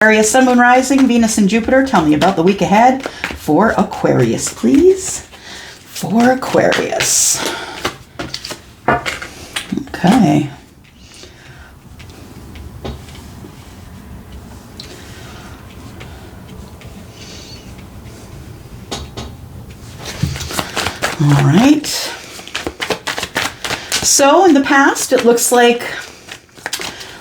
Aquarius, Sun, Moon, Rising, Venus, and Jupiter. Tell me about the week ahead for Aquarius, please. For Aquarius. Okay. All right. So in the past, it looks like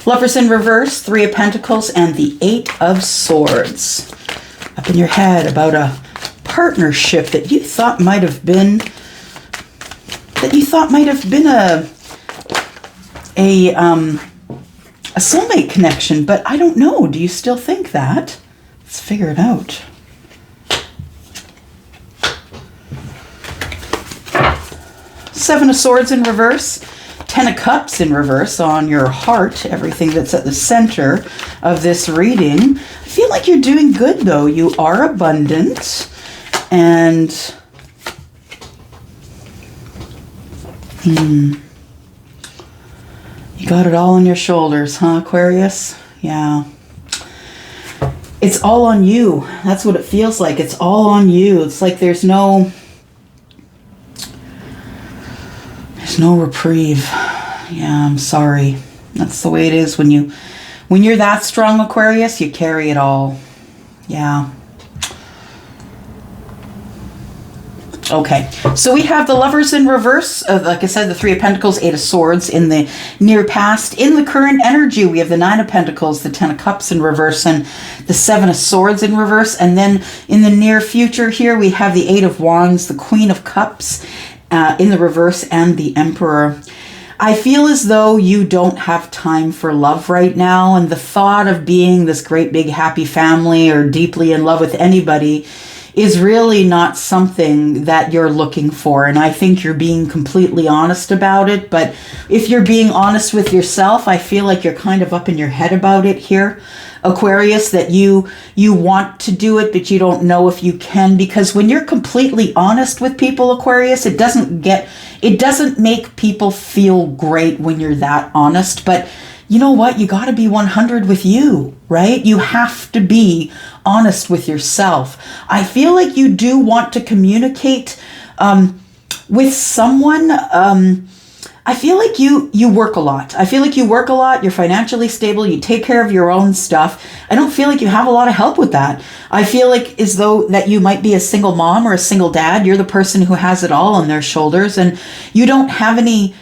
Lovers in reverse, Three of Pentacles, and the Eight of Swords. Up in your head about a partnership that you thought might have been a soulmate connection, but I don't know. Do you still think that? Let's figure it out. Seven of Swords in reverse. Ten of Cups in reverse on your heart, everything that's at the center of this reading. I feel like you're doing good, though. You are abundant, and you got it all on your shoulders, huh, Aquarius? Yeah. It's all on you. That's what it feels like. It's all on you. It's like there's no reprieve. Yeah, I'm sorry. That's the way it is when you're that strong, Aquarius, you carry it all. Yeah. Okay, so we have the Lovers in reverse. Like I said, the Three of Pentacles, Eight of Swords in the near past. In the current energy, we have the Nine of Pentacles, the Ten of Cups in reverse, and the Seven of Swords in reverse. And then in the near future here, we have the Eight of Wands, the Queen of Cups, in the reverse, and the Emperor. I feel as though you don't have time for love right now, and the thought of being this great big happy family or deeply in love with anybody is really not something that you're looking for. And I think you're being completely honest about it. But if you're being honest with yourself, I feel like you're kind of up in your head about it here, Aquarius, that you want to do it, but you don't know if you can, because when you're completely honest with people, Aquarius, it doesn't make people feel great when you're that honest. But you know what? You got to be 100 with you, right? You have to be honest with yourself. I feel like you do want to communicate with someone. I feel like you work a lot. I feel like you work a lot. You're financially stable. You take care of your own stuff. I don't feel like you have a lot of help with that. I feel like as though that you might be a single mom or a single dad. You're the person who has it all on their shoulders, and you don't have any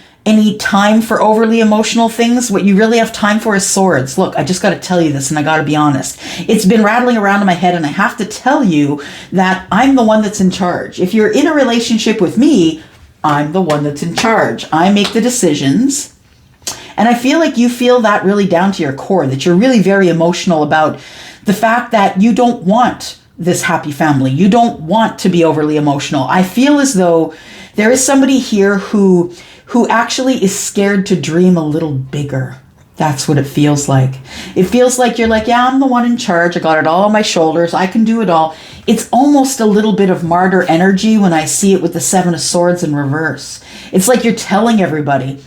time for overly emotional things. What you really have time for is swords. Look, I just got to tell you this, and I got to be honest. It's been rattling around in my head, and I have to tell you that I'm the one that's in charge. If you're in a relationship with me, I'm the one that's in charge. I make the decisions. And I feel like you feel that really down to your core, that you're really very emotional about the fact that you don't want this happy family. You don't want to be overly emotional. I feel as though there is somebody here who actually is scared to dream a little bigger. That's what it feels like. It feels like you're like, yeah, I'm the one in charge. I got it all on my shoulders. I can do it all. It's almost a little bit of martyr energy when I see it with the Seven of Swords in reverse. It's like you're telling everybody,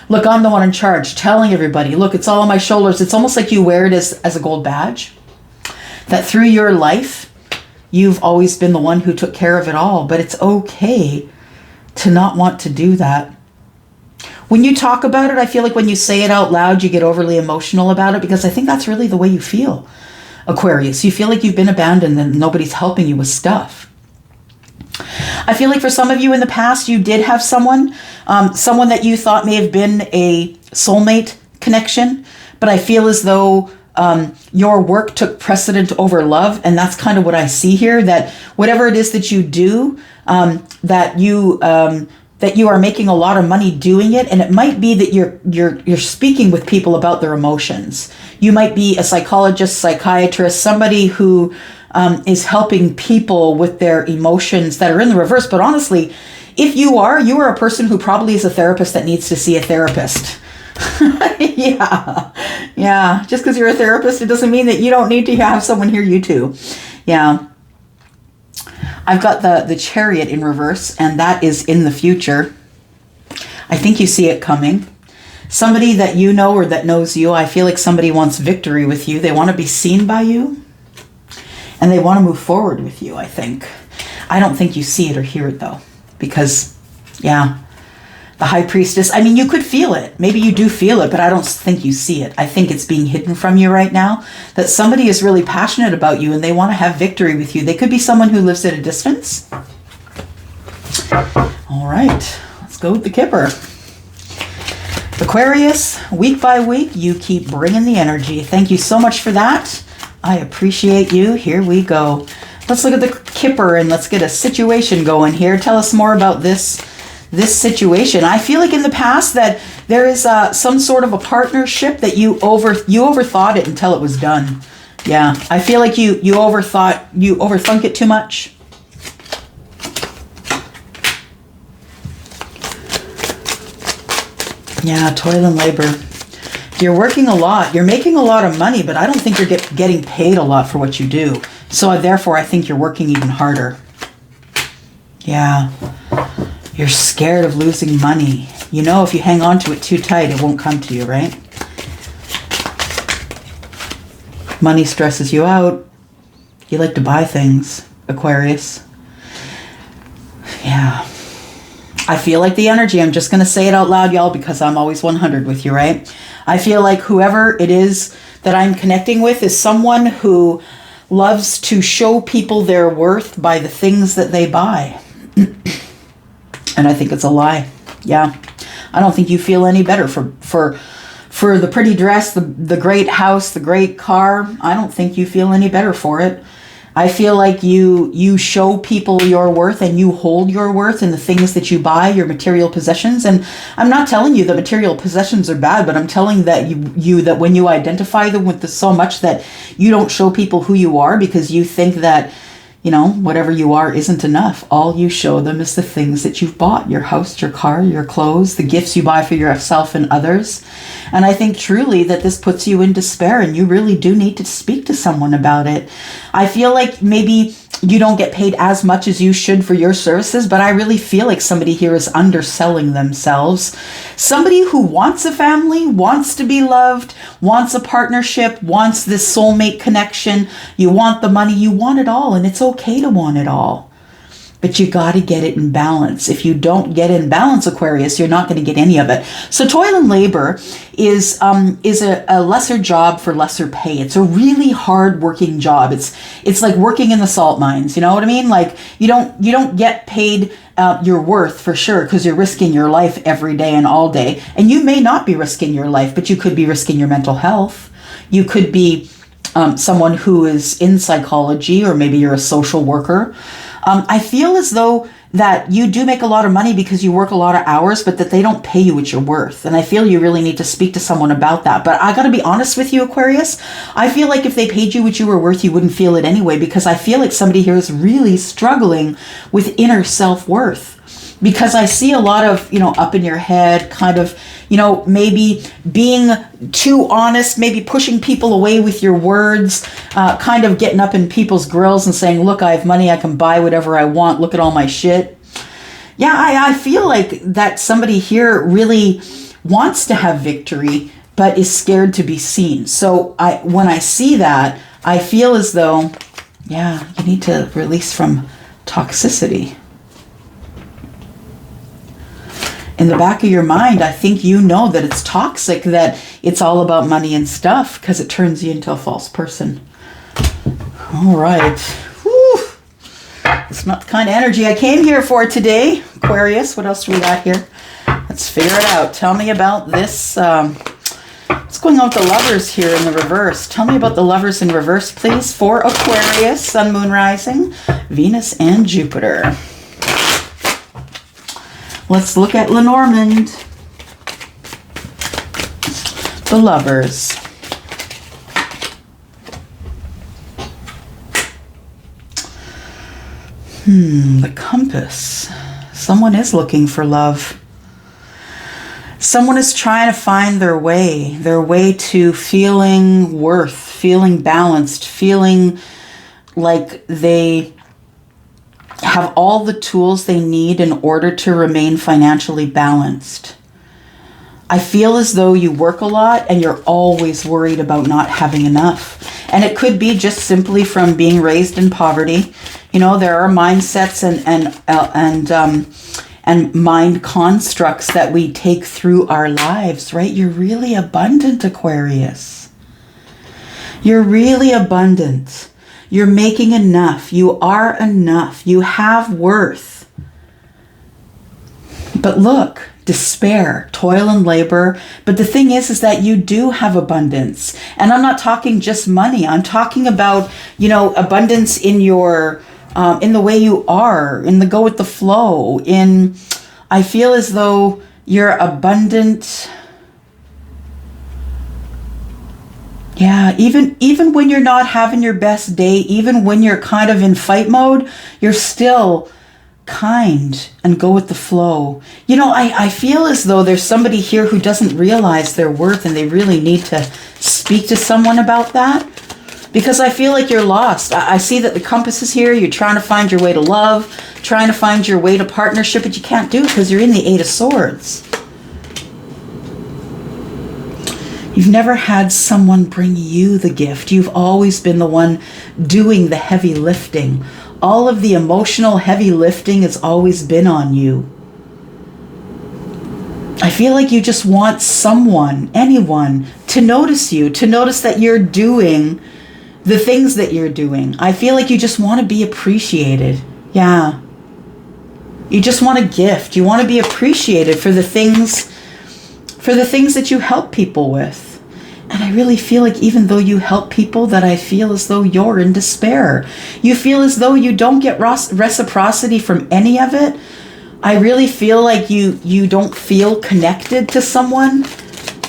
look, I'm the one in charge. Telling everybody, look, it's all on my shoulders. It's almost like you wear it as a gold badge. That through your life, you've always been the one who took care of it all. But it's okay to not want to do that. When you talk about it, I feel like when you say it out loud, you get overly emotional about it, because I think that's really the way you feel, Aquarius. You feel like you've been abandoned and nobody's helping you with stuff. I feel like for some of you in the past, you did have someone that you thought may have been a soulmate connection, but I feel as though your work took precedent over love. And that's kind of what I see here, that whatever it is that you do, that you are making a lot of money doing it. And it might be that you're speaking with people about their emotions. You might be a psychologist, psychiatrist, somebody who is helping people with their emotions that are in the reverse. But honestly, if you are a person who probably is a therapist that needs to see a therapist. Yeah. Just because you're a therapist, it doesn't mean that you don't need to have someone hear you too. Yeah. I've got the Chariot in reverse, and that is in the future. I think you see it coming. Somebody that you know or that knows you, I feel like somebody wants victory with you. They want to be seen by you. And they want to move forward with you, I think. I don't think you see it or hear it, though. Because, yeah, the High Priestess, I mean, you could feel it. Maybe you do feel it, but I don't think you see it. I think it's being hidden from you right now. That somebody is really passionate about you and they want to have victory with you. They could be someone who lives at a distance. All right, let's go with the Kipper. Aquarius, week by week, you keep bringing the energy. Thank you so much for that. I appreciate you. Here we go. Let's look at the Kipper and let's get a situation going here. Tell us more about this situation. I feel like in the past that there is some sort of a partnership that you overthought it until it was done. Yeah, I feel like you overthunk it too much. Yeah, toil and labor. You're working a lot. You're making a lot of money, but I don't think you're getting paid a lot for what you do. So therefore, I think you're working even harder. Yeah. You're scared of losing money. You know, if you hang on to it too tight, it won't come to you, right? Money stresses you out. You like to buy things, Aquarius. Yeah. I feel like the energy, I'm just going to say it out loud, y'all, because I'm always 100 with you, right? I feel like whoever it is that I'm connecting with is someone who loves to show people their worth by the things that they buy. And I think it's a lie. Yeah. I don't think you feel any better for the pretty dress, the great house, the great car. I don't think you feel any better for it. I feel like you show people your worth and you hold your worth in the things that you buy, your material possessions. And I'm not telling you that material possessions are bad, but I'm telling that you that when you identify them with so much that you don't show people who you are because you think that, you know, whatever you are isn't enough. All you show them is the things that you've bought, your house, your car, your clothes, the gifts you buy for yourself and others. And I think truly that this puts you in despair and you really do need to speak to someone about it. I feel like maybe you don't get paid as much as you should for your services, but I really feel like somebody here is underselling themselves. Somebody who wants a family, wants to be loved, wants a partnership, wants this soulmate connection. You want the money, you want it all, and it's okay to want it all. But you got to get it in balance. If you don't get in balance, Aquarius, you're not going to get any of it. So toil and labor is a lesser job for lesser pay. It's a really hard working job. It's like working in the salt mines. You know what I mean? Like you don't get paid your worth for sure because you're risking your life every day and all day. And you may not be risking your life, but you could be risking your mental health. You could be someone who is in psychology, or maybe you're a social worker. I feel as though that you do make a lot of money because you work a lot of hours, but that they don't pay you what you're worth. And I feel you really need to speak to someone about that. But I got to be honest with you, Aquarius. I feel like if they paid you what you were worth, you wouldn't feel it anyway, because I feel like somebody here is really struggling with inner self-worth. Because I see a lot of, up in your head, kind of, maybe being too honest, maybe pushing people away with your words, kind of getting up in people's grills and saying, look, I have money, I can buy whatever I want, look at all my shit. Yeah, I feel like that somebody here really wants to have victory, but is scared to be seen. So when I see that, I feel as though, yeah, you need to release from toxicity. In the back of your mind, I think you know that it's toxic, that it's all about money and stuff, because it turns you into a false person. All right. Whew. It's not the kind of energy I came here for today. Aquarius, what else do we got here? Let's figure it out. Tell me about this. What's going on with the lovers here in the reverse? Tell me about the lovers in reverse, please, for Aquarius, Sun, Moon, Rising, Venus, and Jupiter. Let's look at Lenormand. The lovers. The compass. Someone is looking for love. Someone is trying to find their way to feeling worth, feeling balanced, feeling like they have all the tools they need in order to remain financially balanced. I feel as though you work a lot and you're always worried about not having enough. And it could be just simply from being raised in poverty. You know, there are mindsets and mind constructs that we take through our lives, right? You're really abundant, Aquarius. You're really abundant. You're making enough. You are enough. You have worth. But look, despair, toil and labor. But the thing is that you do have abundance. And I'm not talking just money. I'm talking about, you know, abundance in your, in the way you are, in the go with the flow, I feel as though you're abundant. Yeah, even when you're not having your best day, even when you're kind of in fight mode, you're still kind and go with the flow. You know, I feel as though there's somebody here who doesn't realize their worth, and they really need to speak to someone about that, because I feel like you're lost. I see that the compass is here. You're trying to find your way to love, trying to find your way to partnership, but you can't do it because you're in the Eight of Swords. You've never had someone bring you the gift. You've always been the one doing the heavy lifting. All of the emotional heavy lifting has always been on you. I feel like you just want someone, anyone, to notice you, to notice that you're doing the things that you're doing. I feel like you just want to be appreciated. Yeah. You just want a gift. You want to be appreciated for the things that you help people with. And I really feel like even though you help people, that I feel as though you're in despair. You feel as though you don't get reciprocity from any of it. I really feel like you don't feel connected to someone.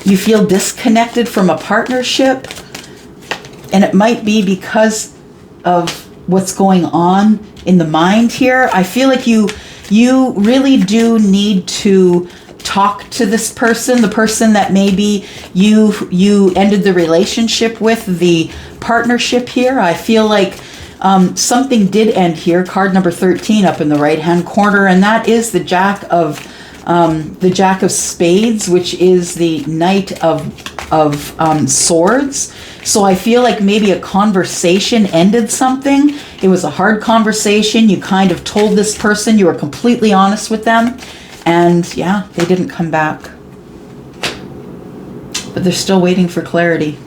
You feel disconnected from a partnership. And it might be because of what's going on in the mind here. I feel like you really do need to talk to this person, the person that maybe you ended the relationship with, the partnership here. I feel like something did end here. Card number 13 up in the right hand corner, and that is the Jack of Spades, which is the Knight of Swords. So I feel like maybe a conversation ended something. It was a hard conversation. You kind of told this person, you were completely honest with them. And yeah, they didn't come back. But they're still waiting for clarity.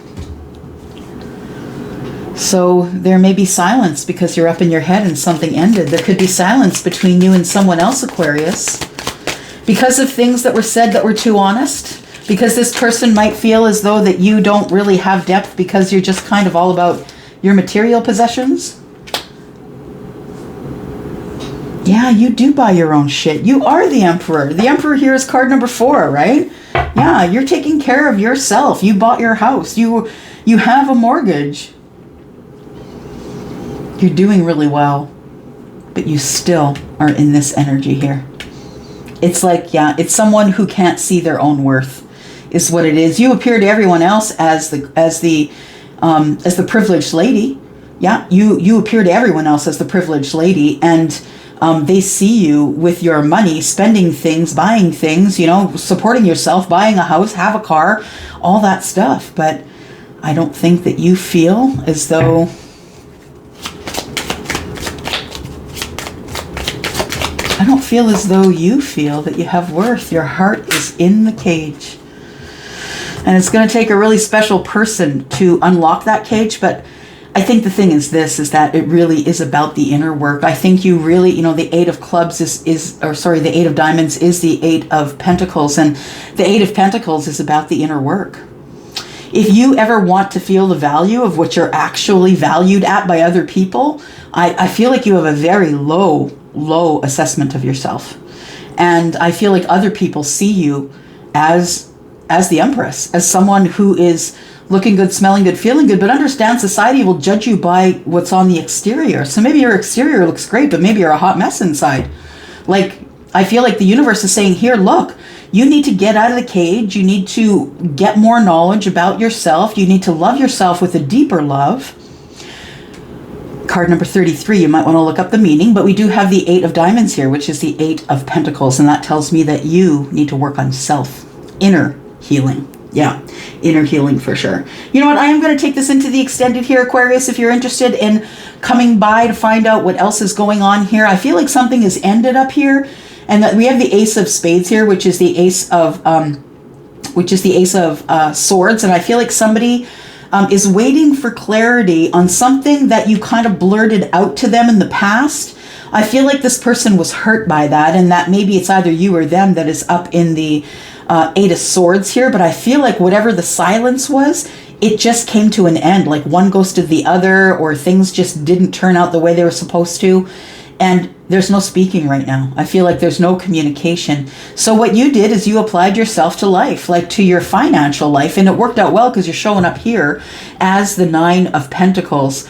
So there may be silence because you're up in your head and something ended. There could be silence between you and someone else, Aquarius, because of things that were said that were too honest. Because this person might feel as though that you don't really have depth because you're just kind of all about your material possessions. Yeah, you do buy your own shit. You are the Emperor. The Emperor here is card number 4, right? Yeah, you're taking care of yourself. You bought your house. You have a mortgage. You're doing really well, but you still are in this energy here. It's like, yeah, it's someone who can't see their own worth is what it is. You appear to everyone else as the privileged lady. Yeah, you appear to everyone else as the privileged lady, and they see you with your money, spending things, buying things, you know, supporting yourself, buying a house, have a car, all that stuff. But I don't think that you feel as though you feel that you have worth. Your heart is in the cage. And it's going to take a really special person to unlock that cage, but I think the thing is that it really is about the inner work. I think you really, you know, the Eight of Clubs the Eight of Diamonds is the Eight of Pentacles, and the Eight of Pentacles is about the inner work. If you ever want to feel the value of what you're actually valued at by other people, I feel like you have a very low assessment of yourself. And I feel like other people see you as the Empress, as someone who is looking good, smelling good, feeling good, but understand society will judge you by what's on the exterior. So maybe your exterior looks great, but maybe you're a hot mess inside. Like, I feel like the universe is saying, here, look, you need to get out of the cage. You need to get more knowledge about yourself. You need to love yourself with a deeper love. Card number 33, you might want to look up the meaning, but we do have the Eight of Diamonds here, which is the Eight of Pentacles, and that tells me that you need to work on self, inner healing. Yeah, inner healing for sure. You know what? I am going to take this into the extended here, Aquarius, if you're interested in coming by to find out what else is going on here. I feel like something has ended up here, and that we have the Ace of Spades here, which is the Ace of Swords, and I feel like somebody is waiting for clarity on something that you kind of blurted out to them in the past. I feel like this person was hurt by that, and that maybe it's either you or them that is up in the Eight of Swords here, but I feel like whatever the silence was, it just came to an end. Like one ghosted the other, or things just didn't turn out the way they were supposed to. And there's no speaking right now. I feel like there's no communication. So what you did is you applied yourself to life, like to your financial life, and it worked out well because you're showing up here as the Nine of Pentacles.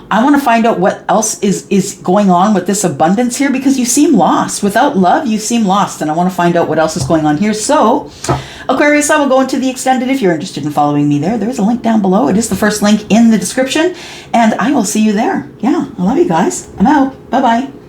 I want to find out what else is going on with this abundance here, because you seem lost. Without love, you seem lost, and I want to find out what else is going on here. So, Aquarius, I will go into the extended. If you're interested in following me there's a link down below. It is the first link in the description, and I will see you there. Yeah, I love you guys. I'm out. Bye-bye.